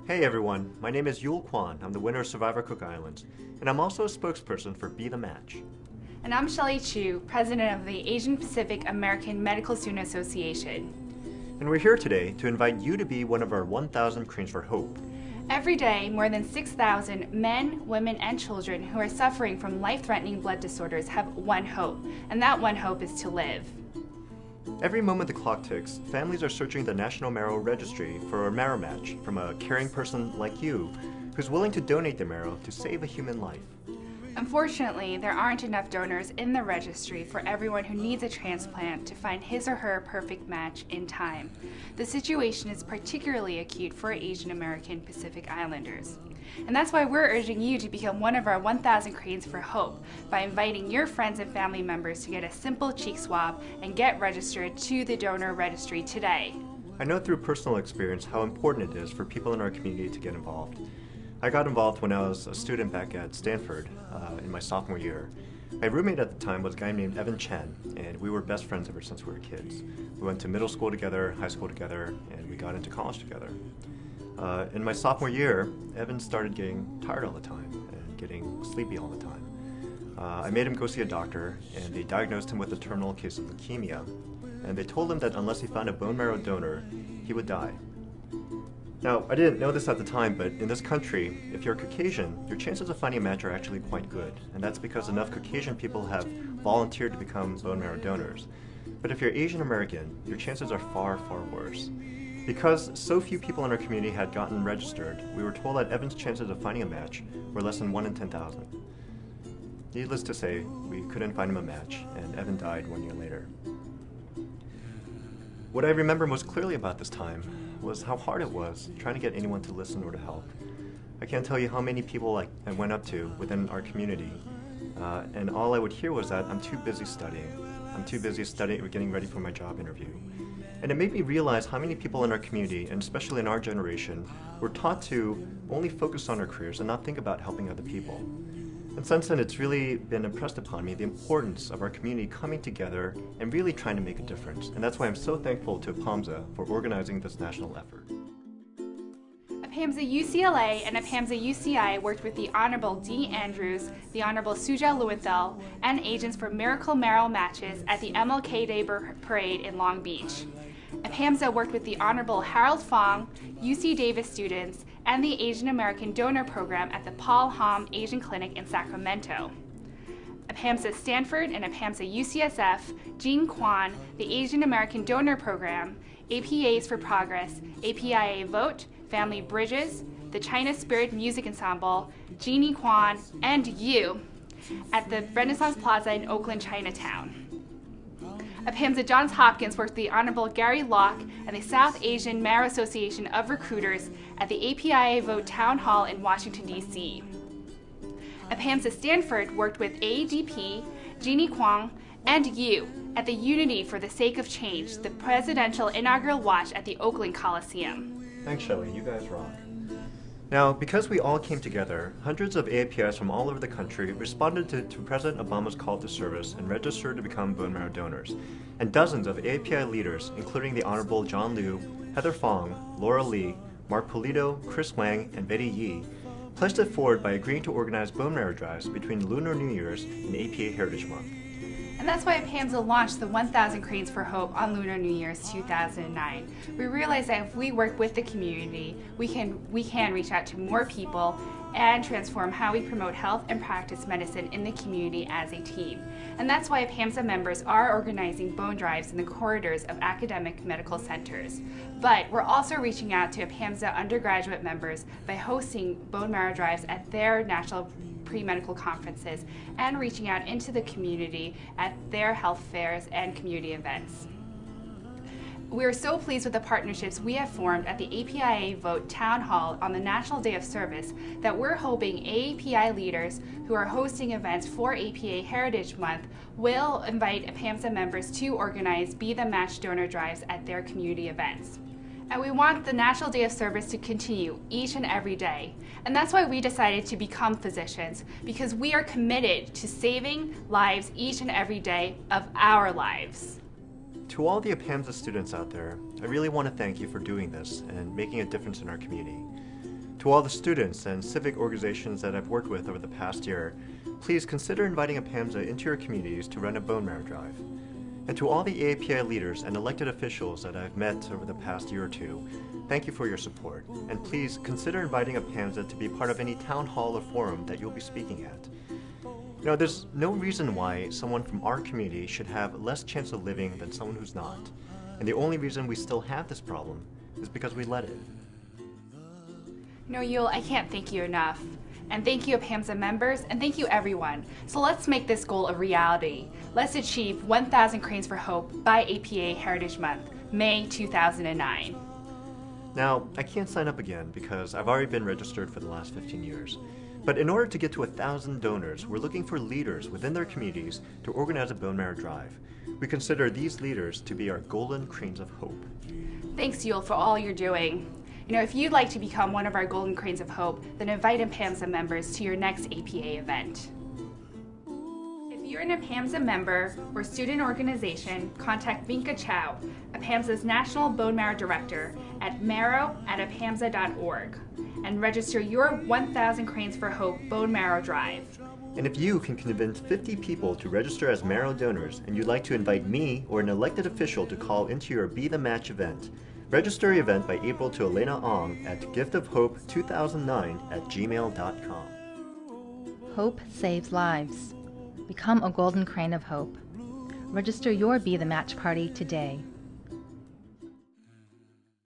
Hey everyone, my name is Yul Kwan. I'm the winner of Survivor Cook Islands, and I'm also a spokesperson for Be the Match. And I'm Shelley Chu, president of the Asian Pacific American Medical Student Association. And we're here today to invite you to be one of our 1,000 Cranes for Hope. Every day, more than 6,000 men, women, and children who are suffering from life-threatening blood disorders have one hope, and that one hope is to live. Every moment the clock ticks, families are searching the National Marrow Registry for a marrow match from a caring person like you who's willing to donate their marrow to save a human life. Unfortunately, there aren't enough donors in the registry for everyone who needs a transplant to find his or her perfect match in time. The situation is particularly acute for Asian American Pacific Islanders. And that's why we're urging you to become one of our 1,000 Cranes for Hope by inviting your friends and family members to get a simple cheek swab and get registered to the donor registry today. I know through personal experience how important it is for people in our community to get involved. I got involved when I was a student back at Stanford in my sophomore year. My roommate at the time was a guy named Evan Chen, and we were best friends ever since we were kids. We went to middle school together, high school together, and we got into college together. In my sophomore year, Evan started getting tired all the time and getting sleepy all the time. I made him go see a doctor, and they diagnosed him with a terminal case of leukemia, and they told him that unless he found a bone marrow donor, he would die. Now, I didn't know this at the time, but in this country, if you're Caucasian, your chances of finding a match are actually quite good, and that's because enough Caucasian people have volunteered to become bone marrow donors. But if you're Asian American, your chances are far, far worse. Because so few people in our community had gotten registered, we were told that Evan's chances of finding a match were less than 1 in 10,000. Needless to say, we couldn't find him a match, and Evan died 1 year later. What I remember most clearly about this time was how hard it was trying to get anyone to listen or to help. I can't tell you how many people I went up to within our community, and all I would hear was that I'm too busy studying. I'm too busy studying or getting ready for my job interview. And it made me realize how many people in our community, and especially in our generation, were taught to only focus on our careers and not think about helping other people. And since then, it's really been impressed upon me the importance of our community coming together and really trying to make a difference. And that's why I'm so thankful to Apamsa for organizing this national effort. Apamsa UCLA and Apamsa UCI worked with the Honorable D. Andrews, the Honorable Suja Lowenthal, and agents for Miracle Marrow matches at the MLK Day Parade in Long Beach. Apamsa worked with the Honorable Harold Fong, UC Davis students, and the Asian American Donor Program at the Paul Hom Asian Clinic in Sacramento. Apamsa Stanford and Apamsa UCSF, Jean Kwan, the Asian American Donor Program, APAs for Progress, APIA Vote, Family Bridges, the China Spirit Music Ensemble, Jeannie Kwan, and you at the Renaissance Plaza in Oakland, Chinatown. Apamsa Johns Hopkins worked with the Honorable Gary Locke and the South Asian Marrow Association of Recruiters at the APIA Vote Town Hall in Washington, D.C. Apamsa Stanford worked with AADP, Jeannie Kwong, and you at the Unity for the Sake of Change, the presidential inaugural watch at the Oakland Coliseum. Thanks, Shelley. You guys rock. Now, because we all came together, hundreds of AAPIs from all over the country responded to President Obama's call to service and registered to become bone marrow donors. And dozens of AAPI leaders, including the Honorable John Liu, Heather Fong, Laura Lee, Mark Polito, Chris Wang, and Betty Yi, pledged it forward by agreeing to organize bone marrow drives between Lunar New Year's and APA Heritage Month. And that's why Apamsa launched the 1,000 Cranes for Hope on Lunar New Year's 2009. We realized that if we work with the community, we can reach out to more people and transform how we promote health and practice medicine in the community as a team. And that's why Apamsa members are organizing bone drives in the corridors of academic medical centers. But we're also reaching out to Apamsa undergraduate members by hosting bone marrow drives at their national pre-medical conferences and reaching out into the community at their health fairs and community events. We are so pleased with the partnerships we have formed at the APIA Vote Town Hall on the National Day of Service that we're hoping AAPI leaders who are hosting events for APA Heritage Month will invite Apamsa members to organize Be the Match donor drives at their community events. And we want the National Day of Service to continue each and every day. And that's why we decided to become physicians, because we are committed to saving lives each and every day of our lives. To all the Apamsa students out there, I really want to thank you for doing this and making a difference in our community. To all the students and civic organizations that I've worked with over the past year, please consider inviting Apamsa into your communities to run a bone marrow drive. And to all the AAPI leaders and elected officials that I've met over the past year or two, thank you for your support. And please consider inviting Apamsa to be part of any town hall or forum that you'll be speaking at. You know, there's no reason why someone from our community should have less chance of living than someone who's not. And the only reason we still have this problem is because we let it. No, Yule, I can't thank you enough. And thank you, Apamsa members, and thank you, everyone. So let's make this goal a reality. Let's achieve 1,000 Cranes for Hope by APA Heritage Month, May 2009. Now, I can't sign up again because I've already been registered for the last 15 years. But in order to get to 1,000 donors, we're looking for leaders within their communities to organize a bone marrow drive. We consider these leaders to be our golden cranes of hope. Thanks, Yule, for all you're doing. You know, if you'd like to become one of our Golden Cranes of Hope, then invite Apamsa members to your next APA event. If you're an Apamsa member or student organization, contact Vinka Chow, Apamsa's National Bone Marrow Director, at marrow@apamsa.org and register your 1,000 Cranes for Hope Bone Marrow Drive. And if you can convince 50 people to register as marrow donors and you'd like to invite me or an elected official to call into your Be the Match event, register your event by April to Elena Ong at giftofhope2009@gmail.com. Hope saves lives. Become a Golden Crane of Hope. Register your Be the Match party today.